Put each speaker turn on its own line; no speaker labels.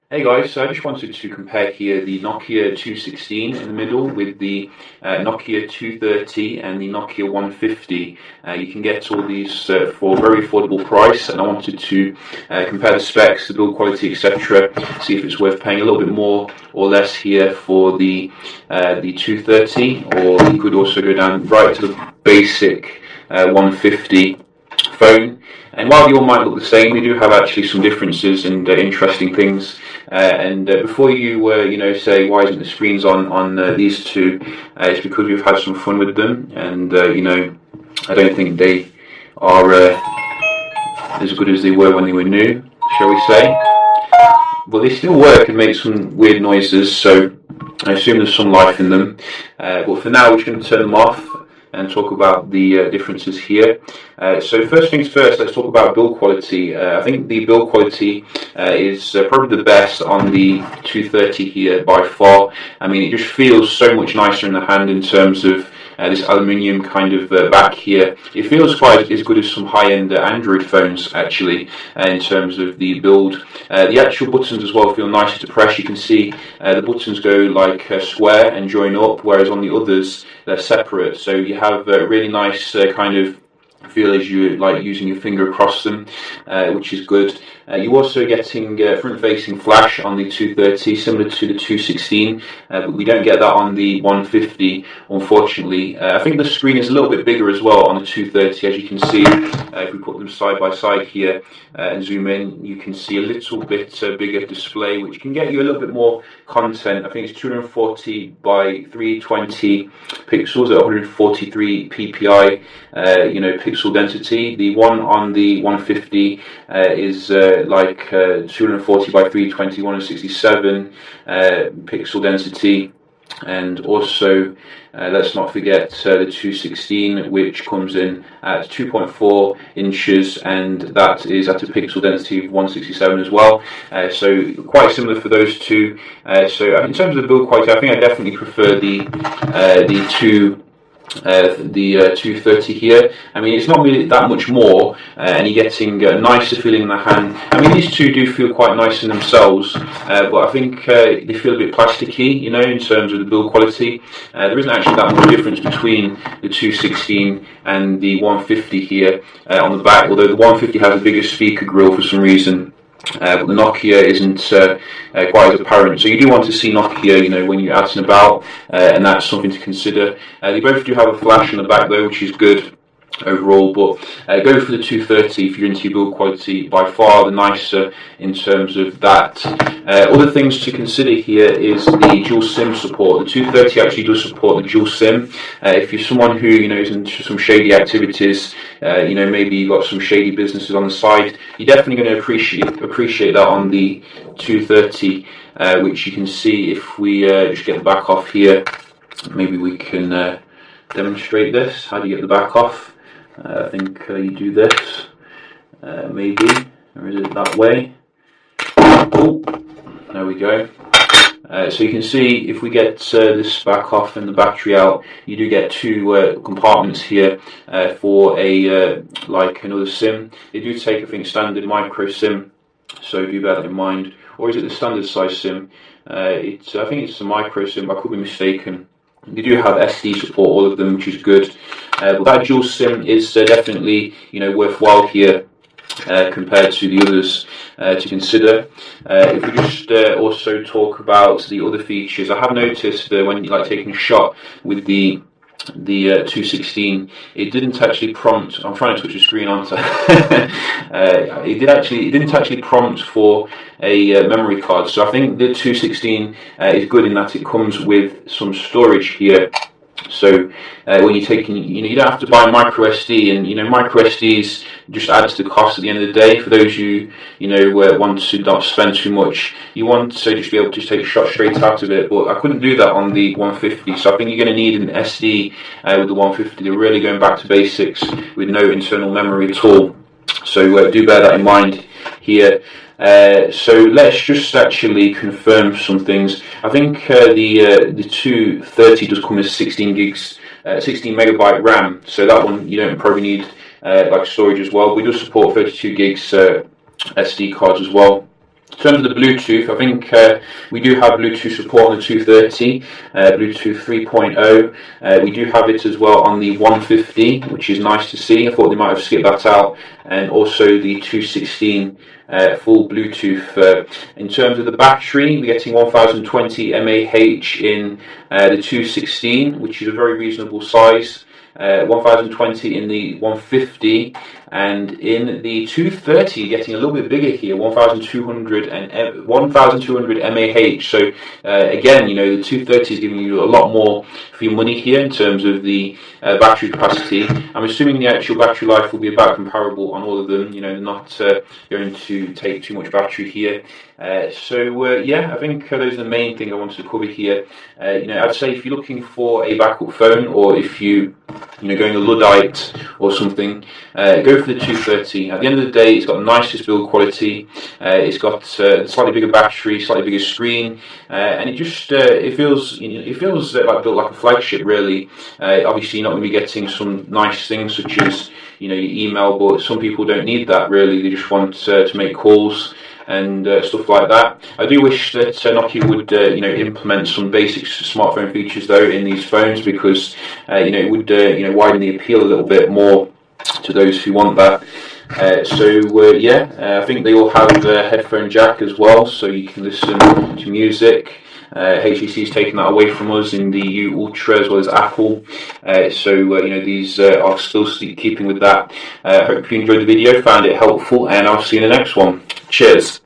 Hey guys, so I just wanted to compare here the Nokia 216 in the middle with the Nokia 230 and the Nokia 150. You can get all these for a very affordable price, and I wanted to compare the specs, the build quality, etc. See if it's worth paying a little bit more or less here for the 230, or you could also go down right to the basic 150 phone. And while they all might look the same, they do have actually some differences and interesting things. And before you say why isn't the screens on these two, it's because we've had some fun with them, and I don't think they are as good as they were when they were new, shall we say? But they still work and make some weird noises, so I assume there's some life in them. But for now, we're just going to turn them off and talk about the differences here. So first things first, let's talk about build quality. I think the build quality is probably the best on the 230 here by far. I mean, it just feels so much nicer in the hand in terms of this aluminium kind of back here. It feels quite as good as some high-end Android phones actually in terms of the build. The actual buttons as well feel nicer to press. You can see the buttons go like square and join up, whereas on the others they're separate. So you have a really nice kind of feel as you like using your finger across them, which is good. You're also getting front-facing flash on the 230, similar to the 216, but we don't get that on the 150, unfortunately. I think the screen is a little bit bigger as well on the 230, as you can see. If we put them side by side here and zoom in, you can see a little bit bigger display, which can get you a little bit more content. I think it's 240 by 320 pixels at 143 ppi, pixel density. The one on the 150 is 240 by 320, 167 pixel density. And also, let's not forget the 216, which comes in at 2.4 inches, and that is at a pixel density of 167 as well. So quite similar for those two. So in terms of the build quality, I think I definitely prefer the 230 here. I mean, it's not really that much more, and you're getting a nicer feeling in the hand. I mean, these two do feel quite nice in themselves, but I think they feel a bit plasticky, in terms of the build quality. There isn't actually that much difference between the 216 and the 150 here on the back, although the 150 has a bigger speaker grill for some reason. But the Nokia isn't quite as apparent. So you do want to see Nokia, when you're out and about, and that's something to consider. They both do have a flash on the back though, which is good overall, but go for the 230 if you're into your build quality. By far the nicer in terms of that. Other things to consider here is the dual SIM support. The 230 actually does support the dual SIM. If you're someone who is into some shady activities, maybe you've got some shady businesses on the side, you're definitely going to appreciate that on the 230, which you can see if we just get the back off here. Maybe we can demonstrate this. How do you get the back off? I think you do this, maybe, or is it that way? Oh, there we go. So you can see if we get this back off and the battery out, you do get two compartments here for a like another SIM. They do take, I think, standard micro SIM, so do bear that in mind. Or is it the standard size SIM? I think it's a micro SIM, but I could be mistaken. They do have SD support, all of them, which is good. But that dual SIM is definitely worthwhile here compared to the others to consider. If we just also talk about the other features, I have noticed when you taking a shot with the 216, it didn't actually prompt. I'm trying to touch the screen, aren't I? It didn't actually prompt for a memory card. So I think the 216 is good in that it comes with some storage here. So when you're taking, you don't have to buy micro SD, and micro SDs just add to the cost at the end of the day. For those who want to not spend too much, you want to just be able to take a shot straight out of it. But I couldn't do that on the 150, so I think you're going to need an SD with the 150. They're really going back to basics with no internal memory at all. So do bear that in mind here. So let's just actually confirm some things. I think the 230 does come with 16 megabyte RAM, so that one you don't probably need storage as well. We do support 32 gigs SD cards as well. In terms of the Bluetooth, I think we do have Bluetooth support on the 230, Bluetooth 3.0. We do have it as well on the 150, which is nice to see. I thought they might have skipped that out. And also the 216 full Bluetooth. In terms of the battery, we're getting 1020 mAh in the 216, which is a very reasonable size. 1020 in the 150, and in the 230 getting a little bit bigger here, 1200 mAh. So again, the 230 is giving you a lot more for your money here in terms of the battery capacity. I'm assuming the actual battery life will be about comparable on all of them. They're not going to take too much battery here. Yeah, I think those are the main things I wanted to cover here. I'd say if you're looking for a backup phone, or if going a Luddite or something, go for the 230. At the end of the day, it's got the nicest build quality. It's got a slightly bigger battery, slightly bigger screen, and it just it feels like built like a flagship. Really, obviously you're not going to be getting some nice things such as your email, but some people don't need that really. They just want to make calls and stuff like that. I do wish that Nokia would implement some basic smartphone features though in these phones, because it would widen the appeal a little bit more to those who want that. I think they all have a headphone jack as well, so you can listen to music. HTC has taken that away from us in the U Ultra as well as Apple. These are still keeping with that. Hope you enjoyed the video, found it helpful, and I'll see you in the next one. Cheers.